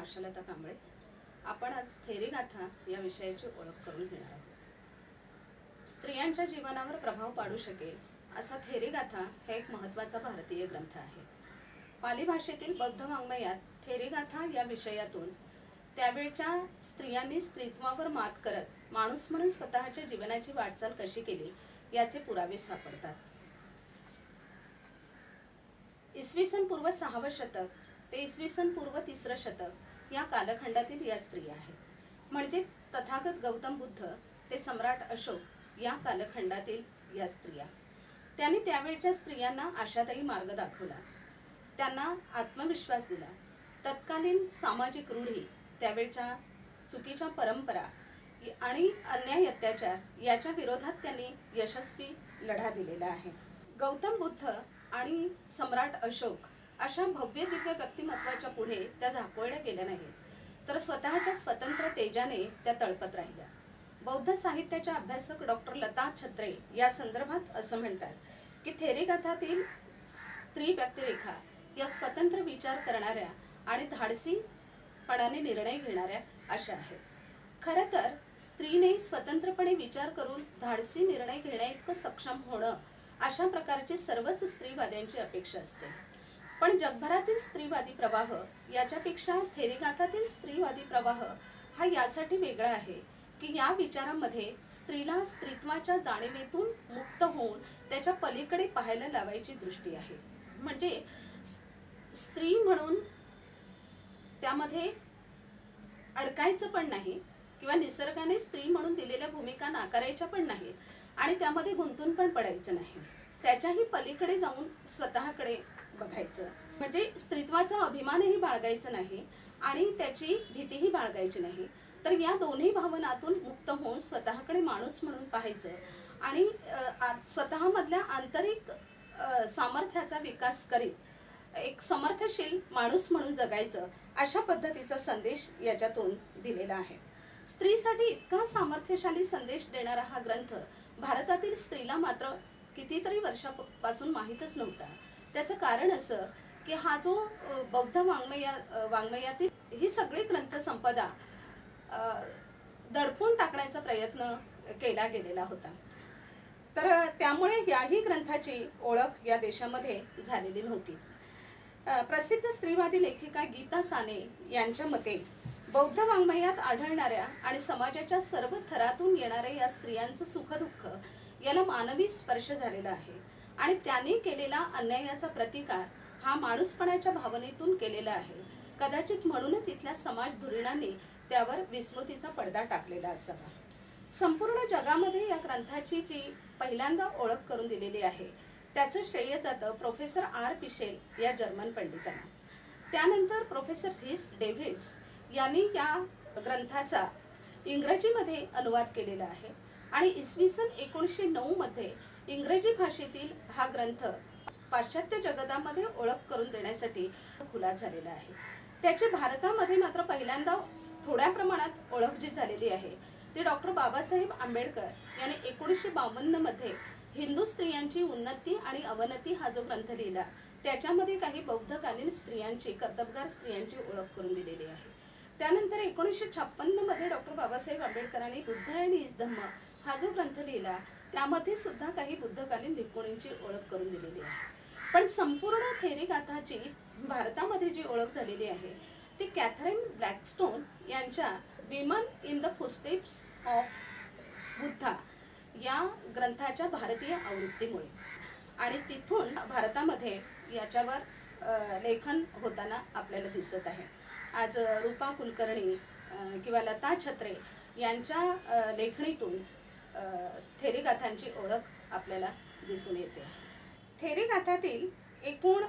आशालता कांबळे। आपण आज थेरीगाथा या विषयाची ओळख करून घेणार आहोत। स्त्रियांच्या जीवनावर प्रभाव पाडू शकेल असा थेरीगाथा हा एक महत्त्वाचा भारतीय ग्रंथ आहे। पाली भाषेतील बौद्ध वाङ्मयात थेरीगाथा या विषयातून त्यावेळच्या स्त्रियांनी स्त्रीत्वावर मात करत माणूस म्हणून स्वतःच्या जीवनाची वाटचाल कशी केली याचे पुरावे सापडतात। इसवी सन पूर्व 6वे शतक ते इसवी सन पूर्व 3रं शतक या कालखंडातील या स्त्रिया आहेत। म्हणजे तथागत गौतम बुद्ध ते सम्राट अशोक या कालखंडातील या स्त्रिया। त्यांनी त्यावेळच्या स्त्रियांना आशादायी मार्ग दाखवला, त्यांना आत्मविश्वास दिला। तत्कालीन सामाजिक रूढी, त्यावेळच्या चुकीच्या परंपरा आणि अन्याय अत्याचार याच्या विरोधात त्यांनी यशस्वी लढा दिलेला आहे। गौतम बुद्ध आणि सम्राट अशोक अशा भव्य दिव्य व्यक्तिमत्वाच्या पुढे त्या झाकोळल्या गेल्या नाहीत, तर स्वतःच्या स्वतंत्र तेजाने त्या तळपत राहिल्या। बौद्ध साहित्याच्या अभ्यासक डॉक्टर लता छत्रे या संदर्भात असं म्हणतात की थेरीगाथातील स्त्री व्यक्तिरेखा या स्वतंत्र विचार करणाऱ्या आणि धाडसीपणाने निर्णय घेणाऱ्या अशा आहेत। खरं तर स्त्रीने स्वतंत्रपणे विचार करून धाडसी निर्णय घेण्याइतकं सक्षम होणं अशा प्रकारची सर्वच स्त्रीवाद्यांची अपेक्षा असते। पण जगभरातील स्त्रीवादी प्रवाह याच्यापेक्षा थेरीगाथातील स्त्रीवादी प्रवाह हा यासाठी वेगळा आहे की या विचारामध्ये स्त्रीला स्त्रीत्वाच्या जाणीवेतून मुक्त होऊन त्याच्या पलीकडे पाहायला लावायची दृष्टी आहे। म्हणजे स्त्री म्हणून त्यामध्ये अडकायचं पण नाही किंवा निसर्गाने स्त्री म्हणून दिलेल्या भूमिका नाकारायच्या पण नाहीत आणि त्यामध्ये गुंतून पण पडायचं नाही। त्याच्याही पलीकडे जाऊन स्वतःकडे बघायचं, म्हणजे स्त्रीत्वाचा अभिमानही बाळगायचा नाही आणि त्याची भीतीही बाळगायची नाही, तर या दोन्ही भावनातून मुक्त होऊन स्वतःकडे माणूस म्हणून पाहायचं आणि स्वतःमधल्या आंतरिक सामर्थ्याचा विकास करीत एक समर्थशील माणूस म्हणून जगायचं, अशा पद्धतीचा संदेश याच्यातून दिलेला आहे। स्त्रीसाठी इतका सामर्थ्यशाली संदेश देणारा हा ग्रंथ भारतातील स्त्रीला मात्र कितीतरी वर्षापासून माहीतच नव्हता। त्याचं कारण असं की हा जो बौद्ध वाङ्मयातील ही सगळी ग्रंथ संपदा दडपून टाकण्याचा प्रयत्न केला गेलेला होता, तर त्यामुळे याही ग्रंथाची ओळख या देशामध्ये झालेली नव्हती। प्रसिद्ध स्त्रीवादी लेखिका गीता साने यांच्या मते बौद्ध वाङ्मयात आढळणाऱ्या आणि समाजाच्या सर्व थरातून येणाऱ्या या स्त्रियांचं सुखदुःख याला मानवी स्पर्श झालेला आहे आणि त्यांनी केलेला अन्यायाचा प्रतिकार हा माणूसपणाच्या भावनेतून केलेला आहे। कदाचित म्हणूनच इथल्या समाज धुरीणांनी त्यावर विस्मृतीचा पडदा टाकलेला असावा। संपूर्ण जगामध्ये या ग्रंथाची जी पहिल्यांदा ओळख करून दिलेली आहे त्याचं श्रेय जातं प्रोफेसर आर पिशेल या जर्मन पंडितांना। त्यानंतर प्रोफेसर रिस डेव्हिड्स यांनी या ग्रंथाचा इंग्रजीमध्ये अनुवाद केलेला आहे आणि इसवी सन 1909 मध्ये इंग्रजी भाषेतील हा ग्रंथ पाश्चात्य जगतामध्ये ओळख करून देण्यासाठी खुला झालेला आहे। त्याची भारतामध्ये मात्र पहिल्यांदा थोड्या प्रमाणात ओळख जी झालेली आहे ती डॉक्टर बाबासाहेब आंबेडकर यांनी 1952 मध्ये हिंदू स्त्रियांची उन्नती आणि अवनती हा जो ग्रंथ लिहिला त्याच्यामध्ये काही बौद्धकालीन स्त्रियांची, कर्तबगार स्त्रियांची ओळख करून दिलेली आहे। त्यानंतर 1956 मध्ये डॉक्टर बाबासाहेब आंबेडकरांनी बुद्ध आणि इस धम्म हा जो ग्रंथ लिहिला त्यामध्ये सुद्धा काही बुद्धकालीन भिक्खुणींची ओळख करून दिलेली आहे। पण संपूर्ण थेरीगाथाची भारतामध्ये जी ओळख झालेली आहे ती कॅथरीन ब्लॅकस्टोन यांच्या women in the footsteps of Buddha या ग्रंथाच्या भारतीय आवृत्तीमुळे आणि तिथून भारतामध्ये याच्यावर लेखन होताना आपल्याला दिसत आहे। आज रूपा कुलकर्णी किंवा लता छत्रे यांच्या लेखणीतून थेरीगाथांची ओळख आपल्याला दिसून येते। थेरीगाथातील एकूण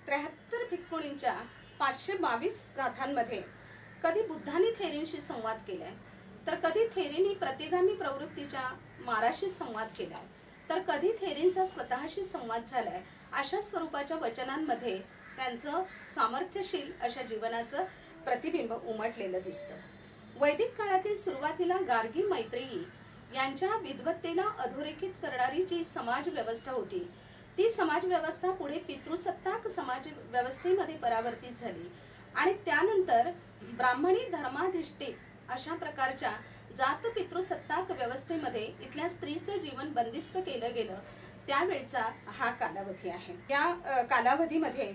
73 भिक्खुणींच्या 522 गाथांमध्ये कधी बुद्धांनी थेरींशी संवाद केलाय, तर कधी थेरींनी प्रतिगामी प्रवृत्तीच्या माराशी संवाद केलाय, तर कधी थेरींचा स्वतःशी संवाद झालाय। अशा स्वरूपाच्या वचनांमध्ये त्यांचं सामर्थ्यशील अशा जीवनाचं प्रतिबिंब उमटलेलं दिसतं। वैदिक काळातील सुरुवातीला गार्गी मैत्रेयी यांच्या विद्वत्तेला अधोरेखित करणारी जी समाज व्यवस्था होती ती समाज व्यवस्था पुढे पितृसत्ताक समाज व्यवस्थेमध्ये परावर्तित झाली आणि त्यानंतर ब्राह्मणी धर्माधिष्ठित अशा प्रकारच्या जात पितृसत्ताक व्यवस्थेमध्ये इथल्या स्त्रीचं जीवन बंदिस्त केलं गेलं त्यावेळचा हा कालावधी आहे। या कालावधीमध्ये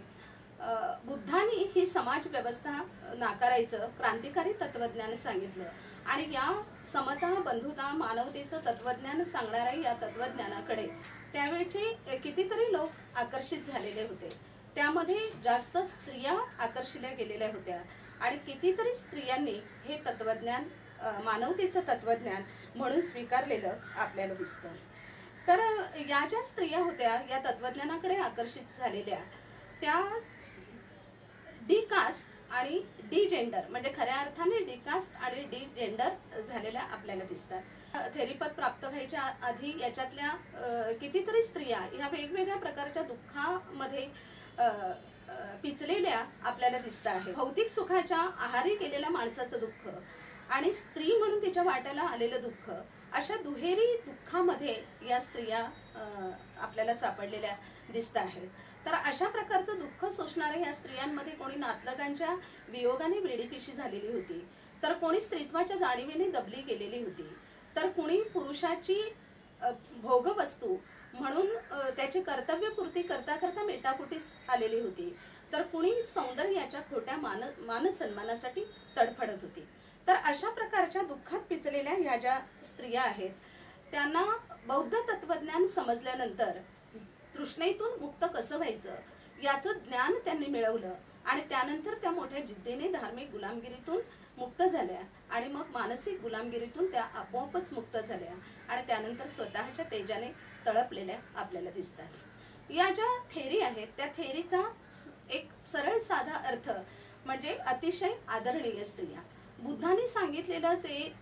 बुद्धांनी ही समाज व्यवस्था नाकारायचं क्रांतिकारी तत्वज्ञान सांगितलं आणि या समता बंधुता मानवतेचं तत्वज्ञान सांगणाऱ्या या तत्वज्ञानाकडे त्यावेळचे कितीतरी लोक आकर्षित झालेले होते। त्यामध्ये जास्त स्त्रिया आकर्षिल्या गेलेल्या होत्या आणि कितीतरी स्त्रियांनी हे तत्वज्ञान मानवतेचं तत्वज्ञान म्हणून स्वीकारलेलं आपल्याला दिसतं। तर या ज्या स्त्रिया होत्या या तत्वज्ञानाकडे आकर्षित झालेल्या त्या डी कास्ट आणि डी जेंडर म्हणजे खऱ्या अर्थाने डी कास्ट आणि डी जेंडर झालेल्या आपल्याला दिसतात। थेरीपद प्राप्त व्हायच्या आधी याच्यातल्या कितीतरी स्त्रिया ह्या वेगवेगळ्या प्रकारच्या दुःखामध्ये पिचलेल्या आपल्याला दिसत आहे। भौतिक सुखाच्या आहारी गेलेल्या माणसाचं दुःख आणि स्त्री म्हणून तिच्या वाट्याला आलेलं दुःख अशा दुहेरी दुःखामध्ये या स्त्रिया आपल्याला सापडलेल्या दिसत आहेत। तर अशा प्रकारचं दुःख सोसणाऱ्या या स्त्रियांमध्ये कोणी नातलगांच्या वियोगाने वेडीपिशी झालेली होती, तर कोणी स्त्रीत्वाच्या जाणीवेने दबली गेलेली होती, तर कोणी पुरुषाची भोगवस्तू म्हणून त्याची कर्तव्यपूर्ती करता करता मेटाकुटीस आलेली होती, तर कुणी सौंदर्याच्या खोट्या मान सन्मानासाठी तडफडत होती। तर अशा प्रकारच्या दुःखात पिचलेल्या ह्या ज्या स्त्रिया आहेत त्यांना बौद्ध तत्वज्ञान समजल्यानंतर तृष्णेतून मुक्त कसं व्हायचं याचं ज्ञान त्यांनी मिळवलं आणि त्यानंतर त्या मोठ्या जिद्दीने धार्मिक गुलामगिरीतून मुक्त झाल्या आणि मग मानसिक गुलामगिरीतून त्या आपोआपच मुक्त झाल्या आणि त्यानंतर स्वतःच्या तेजाने तळपलेल्या आपल्याला दिसतात। या ज्या थेरी आहेत त्या थेरीचा एक सरळ साधा अर्थ म्हणजे अतिशय आदरणीय स्त्रिया। बुद्धांनी सांगितलेलं जे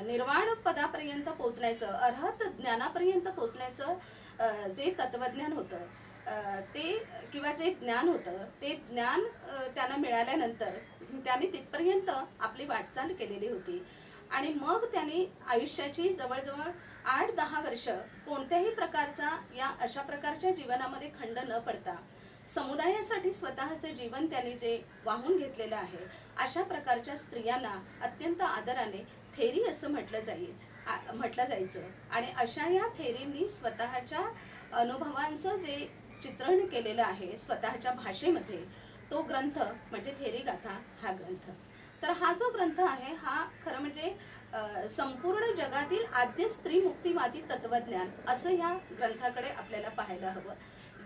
निर्वाण पदापर्यंत पोहोचण्याचं अर्हत ज्ञानापर्यंत पोहोचण्याचं जे तत्वज्ञान होतं ते किंवा जे ज्ञान होतं ते ज्ञान त्यांना मिळाल्यानंतर त्यांनी तिथपर्यंत आपली वाटचाल केलेली होती आणि मग त्यांनी आयुष्याची जवळजवळ 8-10 वर्ष कोणत्याही प्रकारचा या अशा प्रकारच्या जीवनामध्ये खंड न पडता समुदायासाठी स्वतःचे जीवन त्यांनी जे वाहून घेतलेलं आहे अशा प्रकारच्या स्त्रियांना अत्यंत आदराने थेरी असं म्हटलं जायचं आणि अशा या थेरींनी स्वतःच्या अनुभवांचं जे चित्रण केलेलं आहे स्वतःच्या भाषेमध्ये तो ग्रंथ म्हणजे थेरी गाथा हा ग्रंथ। तर हा जो ग्रंथ आहे हा खरं म्हणजे संपूर्ण जगातील आद्य स्त्री मुक्तिवादी तत्वज्ञान असं या ग्रंथाकडे आपल्याला पाहायला हवं।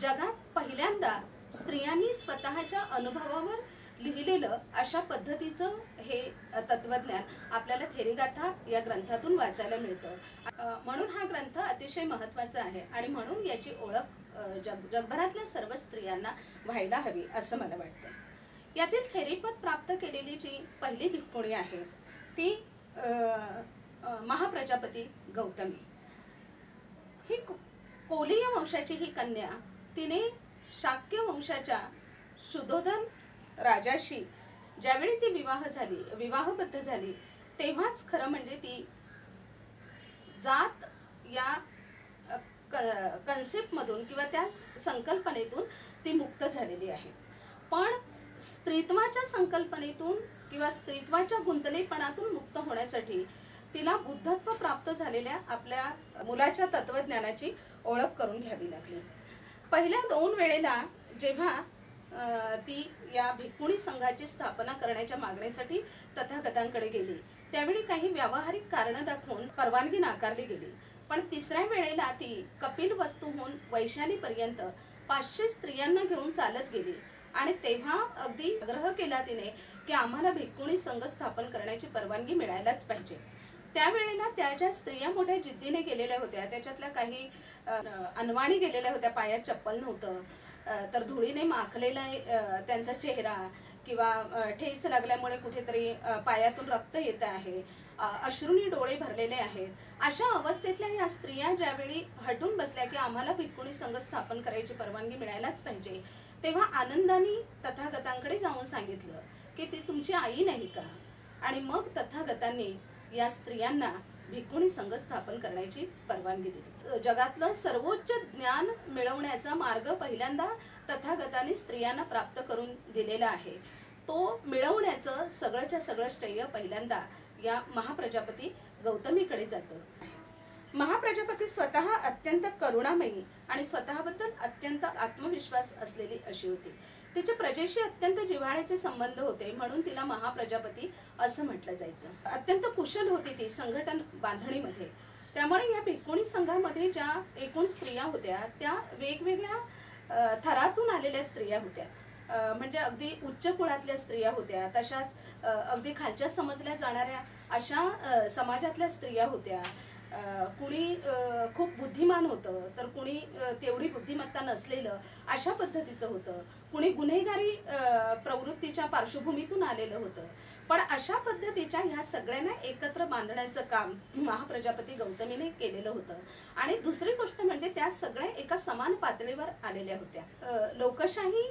जगात पहिल्यांदा स्त्रियांनी स्वतःच्या अनुभवावर लिहिलेलं अशा पद्धतीचं हे तत्वज्ञान आपल्याला थेरीगाथा या ग्रंथातून वाचायला मिळतं। म्हणून हा ग्रंथ अतिशय महत्त्वाचा आहे आणि म्हणून याची ओळख जगभरातल्या सर्व स्त्रियांना व्हायला हवी असं मला वाटतं। यातील थेरीपद प्राप्त केलेली जी पहिली भिक्खुणी आहे ती महाप्रजापती गौतमी। ही कोलीय वंशाची ही कन्या तिने शाक्य वंशाच्या शुद्धोधन राजाशी ज्यावेळी ती विवाहबद्ध झाली तेव्हाच खरं म्हणजे ती जात या कन्सेप्ट मधून किंवा त्या संकल्पनेतून ती मुक्त झालेली आहे। पण स्त्रीत्वाच्या संकल्पनेतून किंवा स्त्रीत्वाच्या गुंतलेपणातून मुक्त होण्यासाठी तिला बुद्धत्व प्राप्त झालेल्या आपल्या मुलाच्या तत्वज्ञानाची ओळख करून घ्यावी लागली। पहिल्या 2 वेळेला जेव्हा ती या भिक्खुणी संघाची स्थापना करण्याच्या मागणीसाठी तथागतांकडे गेली त्यावेळी काही व्यावहारिक कारण दाखवून परवानगी नाकारली गेली, पण तिसऱ्या वेळेला ती कपिल वस्तूहून वैशालीपर्यंत 500 स्त्रियांना घेऊन चालत गेली आणि तेव्हा अगदी आग्रह केला तिने की आम्हाला भिक्खुणी संघ स्थापन करण्याची परवानगी मिळायलाच पाहिजे। त्यावेळेला त्या ज्या स्त्रिया मोठ्या जिद्दीने गेलेल्या होत्या त्याच्यातल्या काही अनवाणी गेलेल्या होत्या, पायात चप्पल नव्हतं, तर धुळीने माखलेला त्यांचा चेहरा किंवा ठेच लागल्यामुळे कुठेतरी पायातून रक्त येत आहे, अश्रूनी डोळे भरलेले आहेत, अशा अवस्थेतल्या या स्त्रिया ज्यावेळी हटून बसल्या की आम्हाला भिक्खुणी संघ स्थापन करायची परवानगी मिळायलाच पाहिजे तेव्हा आनंदाने तथागतांकडे जाऊन सांगितलं की ती तुमची आई नाही का? आणि मग तथागतांनी या स्त्रियांना भिक्खुणी संघ स्थापन करण्याची परवानगी दिली। जगातलं सर्वोच्च ज्ञान मिळवण्याचा मार्ग पहिल्यांदा तथागतांनी स्त्रियांना प्राप्त करून दिलेला आहे। तो मिळवण्याचं सगळंच्या सगळं श्रेय पहिल्यांदा या महाप्रजापती गौतमीकडे जातं. महाप्रजापती स्वतः अत्यंत करुणामयी आणि स्वतःबद्दल अत्यंत आत्मविश्वास असलेली अशी होती. तिच्या प्रजेशी अत्यंत जिव्हाळ्याचे संबंध होते, म्हणून तिला महाप्रजापती असं म्हटलं जायचं. अत्यंत कुशल होती ती संघटन बांधणीमध्ये. त्यामुळे या भिक्खुणी संघामध्ये ज्या एकूण स्त्रिया होत्या त्या वेगवेगळ्या थरातून आलेल्या स्त्रिया होत्या. म्हणजे अगदी उच्च कुळातल्या स्त्रिया होत्या, तशाच अगदी खालच्या समजल्या जाणाऱ्या अशा समाजातल्या स्त्रिया होत्या. कुणी खूप बुद्धिमान होतं, तर कुणी तेवढी बुद्धिमत्ता नसलेलं अशा पद्धतीचं होतं. कुणी गुन्हेगारी प्रवृत्तीच्या पार्श्वभूमीतून आलेलं होतं. पण अशा पद्धतीच्या ह्या सगळ्यांना एकत्र बांधण्याचं काम महाप्रजापती गौतमीने केलेलं होतं. आणि दुसरी गोष्ट म्हणजे त्या सगळ्या एका समान पातळीवर आलेल्या होत्या. लोकशाही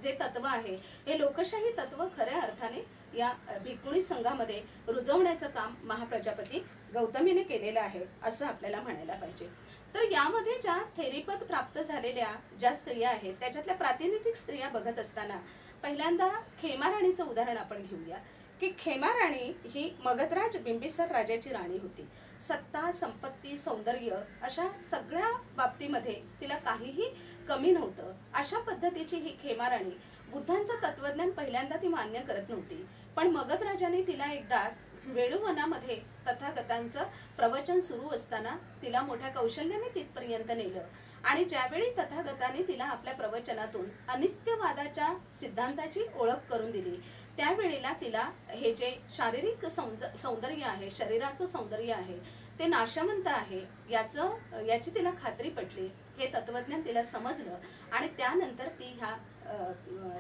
जे तत्व आहे हे लोकशाही तत्व खऱ्या अर्थाने या भिक्खुणी संघामध्ये रुजवण्याचं काम महाप्रजापती गौतमीने केलेलं आहे असं आपल्याला म्हणायला पाहिजे. तर यामध्ये ज्या थेरीपद प्राप्त झालेल्या ज्या स्त्रिया आहेत त्याच्यातल्या प्रातिनिधिक स्त्रिया बघत असताना पहिल्यांदा खेमाराणीचं उदाहरण आपण घेऊया की खेमाराणी ही मगधराज बिंबिसार राजाची राणी होती. सत्ता, संपत्ती, सौंदर्य अशा सगळ्या बाबतीमध्ये तिला काहीही कमी नव्हतं. अशा पद्धतीची ही खेमाराणी बुद्धांचं तत्वज्ञान पहिल्यांदा ती मान्य करत नव्हती. पण मगध राजाने तिला एकदा वेळूवनामध्ये तथागतांचं प्रवचन सुरू असताना तिला मोठ्या कौशल्याने तिथपर्यंत नेलं. आणि ज्यावेळी तथागताने तिला आपल्या प्रवचनातून अनित्यवादाच्या सिद्धांताची ओळख करून दिली त्यावेळेला तिला हे जे शारीरिक सौंदर्य आहे, शरीराचं सौंदर्य आहे ते नाशवंत आहे याची तिला खात्री पटली. हे तत्वज्ञान तिला समजलं आणि त्यानंतर ती ह्या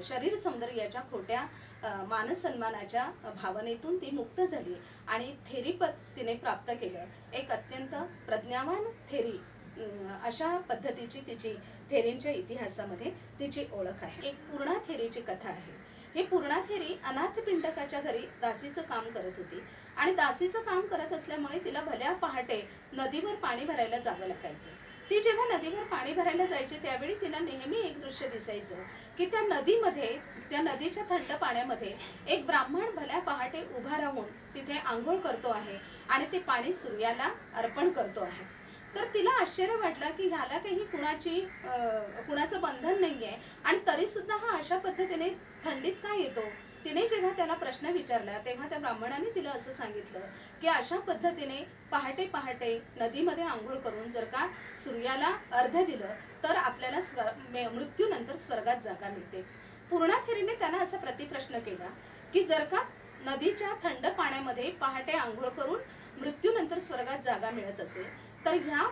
शरीर सौंदर्याच्या खोट्या मानसन्मानाच्या भावनेतून ती मुक्त झाली आणि थेरीपद तिने प्राप्त केलं. एक अत्यंत प्रज्ञावान थेरी अशा पद्धतीची तिची थेरींच्या इतिहासामध्ये तिची ओळख आहे. एक पूर्णा थेरीची कथा आहे. ही पूर्णा थेरी अनाथ पिंडकाच्या घरी दासीचं काम करत होती आणि दासीचं काम करत असल्यामुळे तिला भल्या पहाटे नदीवर पाणी भरायला जावं लागायचं. ती जेव्हा नदीवर पाणी भरायला जायची त्यावेळी तिला नेहमी एक दृश्य दिसायचं की त्या नदीमध्ये, त्या नदीच्या थंड पाण्यामध्ये एक ब्राह्मण भल्या पहाटे उभा राहून तिथे आंघोळ करतो आहे आणि ते पाणी सूर्याला अर्पण करतो आहे. तर तिला आश्चर्य वाटलं की ह्याला काही कुणाचं बंधन नाहीये आणि तरी सुद्धा हा अशा पद्धतीने थंडीत का येतो. तिने जेव्हा त्याला प्रश्न विचारला तेव्हा त्या ब्राह्मणाने तिला असं सांगितलं की अशा पद्धतीने पहाटे पहाटे नदीमध्ये आंघोळ करून जर का सूर्याला अर्घ्य दिलं तर आपल्याला मृत्यूनंतर स्वर्गात जागा मिळते. पूर्णा थेरीने त्यांना असा प्रतिप्रश्न केला की जर का नदीच्या थंड पाण्यामध्ये पहाटे आंघोळ करून मृत्यूनंतर स्वर्गात जागा मिळत असेल तर ह्या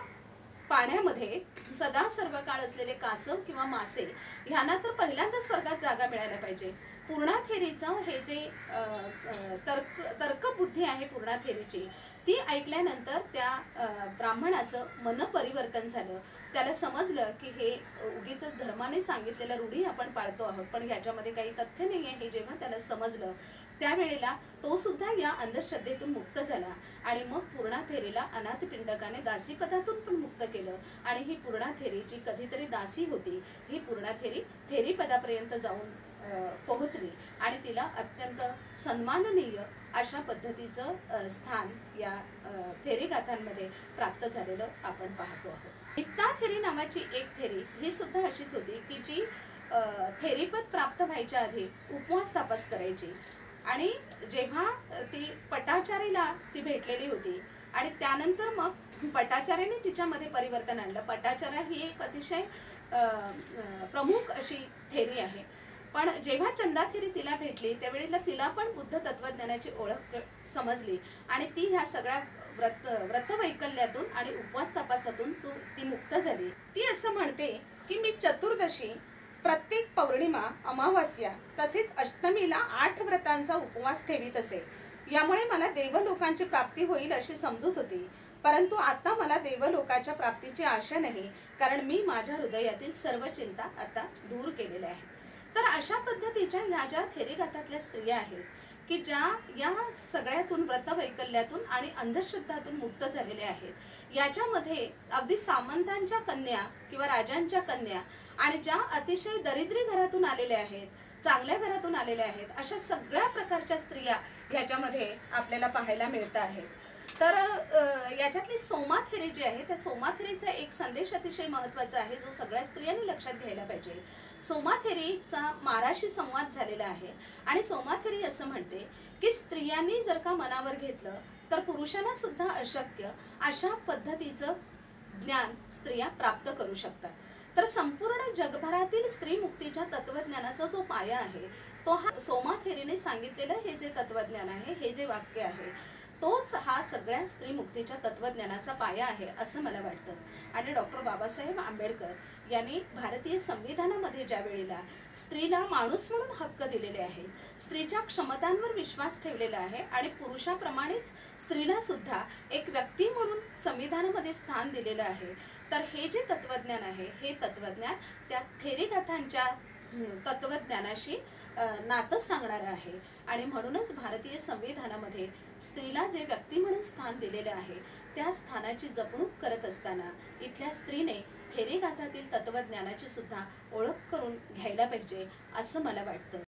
पाण्यामध्ये सदा सर्व काळ असलेले कासव किंवा मासे ह्यांना तर पहिल्यांदा स्वर्गात जागा मिळायला पाहिजे. पूर्णा थेरीचं हे जे तर्कबुद्धी आहे पूर्णा थेरीची ती ऐकल्यानंतर त्या ब्राह्मणाचं मन परिवर्तन झालं. त्याला समजलं की हे उगीच धर्माने सांगितलेल्या रूढी आपण पाळतो आहोत पण ह्याच्यामध्ये काही तथ्य नाही आहे. हे जेव्हा त्याला समजलं त्यावेळेला तो सुद्धा या अंधश्रद्धेतून मुक्त झाला आणि मग पूर्णा थेरीला अनाथ पिंडकाने दासीपदातून पण मुक्त केलं आणि ही पूर्णा थेरी जी कधीतरी दासी होती ही पूर्णा थेरी थेरीपदापर्यंत जाऊन पोहोचली आणि तिला अत्यंत सन्माननीय अशा पद्धतीचं स्थान या थेरी गाथांमध्ये प्राप्त झालेलं आपण पाहतो आहोत. गीता थेरी नावाची एक थेरी ही सुद्धा अशीच होती की जी थेरीपद प्राप्त व्हायच्या आधी उपवास तापस करायची आणि जेव्हा ती पटाचारीला ती भेटलेली होती आणि त्यानंतर मग पटाचार्याने तिच्यामध्ये परिवर्तन आणलं. पटाचार्य ही एक अतिशय प्रमुख अशी थेरी आहे. पण जेव्हा चंदा थेरी तिला भेटली त्यावेळेला तिला पण बुद्ध तत्वज्ञानाची ओळख समजली आणि ती ह्या सगळ्या व्रतवैकल्यातून आणि उपवास तपासातून ती मुक्त झाली. ती असं म्हणते की मी चतुर्दशी, प्रत्येक पौर्णिमा, अमावास्या तसेच अष्टमीला 8 व्रतांचा उपवास ठेवीत असे. यामुळे मला देवलोकांची प्राप्ती होईल अशी समजूत होती. परंतु आता मला देवलोकाच्या प्राप्तीची आशा नाही कारण मी माझ्या हृदयातील सर्व चिंता आता दूर केलेल्या आहे. तर अशा पद्धतीच्या ह्या ज्या थेरीगाथातल्या स्त्रिया आहेत की ज्या या सगळ्यातून व्रतवैकल्यातून आणि अंधश्रद्धातून मुक्त झालेल्या आहेत. याच्यामध्ये अगदी सामंतांच्या कन्या किंवा राजांच्या कन्या आणि ज्या अतिशय दरिद्री घरातून आलेल्या आहेत, चांगल्या घरातून आलेल्या आहेत, अशा सगळ्या प्रकारच्या स्त्रिया ह्याच्यामध्ये आपल्याला पाहायला मिळत आहेत. तर याच्यातली सोमा थेरी जी आहे, त्या सोमा थेरीचा एक संदेश अतिशय महत्त्वाचा आहे, जो सगळ्या स्त्रियांनी लक्षात घ्यायला पाहिजे. सोमा थेरीचा माराशी संवाद झालेला आहे आणि सोमा थेरी असं म्हणते की स्त्रियांनी जर का मनावर घेतलं तर पुरुषांना सुद्धा अशक्य अशा पद्धतीचं ज्ञान स्त्रिया प्राप्त करू शकतात. तर संपूर्ण जगभरातील स्त्री मुक्तीच्या तत्वज्ञानाचा जो पाया आहे, तो हा सोमा थेरीने सांगितलेलं हे जे तत्वज्ञान आहे, हे जे वाक्य आहे, तोच हा सगळ्या स्त्री मुक्तीच्या तत्वज्ञानाचा पाया आहे असं मला वाटतं. आणि डॉक्टर बाबासाहेब आंबेडकर यांनी भारतीय संविधानामध्ये ज्या वेळेला स्त्रीला माणूस म्हणून हक्क दिलेले आहेत, स्त्रीच्या क्षमतांवर विश्वास ठेवलेला आहे आणि पुरुषाप्रमाणेच स्त्रीला सुद्धा एक व्यक्ती म्हणून संविधानामध्ये स्थान दिलेलं आहे, तर हे जे तत्वज्ञान आहे, हे तत्वज्ञान त्या थेरीगाथांच्या तत्वज्ञानाशी नातं सांगणारं आहे. आणि म्हणूनच भारतीय संविधानामध्ये स्त्रीला जे व्यक्ती म्हणून स्थान दिलेले आहे, त्या स्थानाची जपणूक करत असताना इथल्या स्त्रीने थेरीगाथातील तत्वज्ञानाची सुद्धा ओळख करून घ्यायला पाहिजे असं मला वाटतं.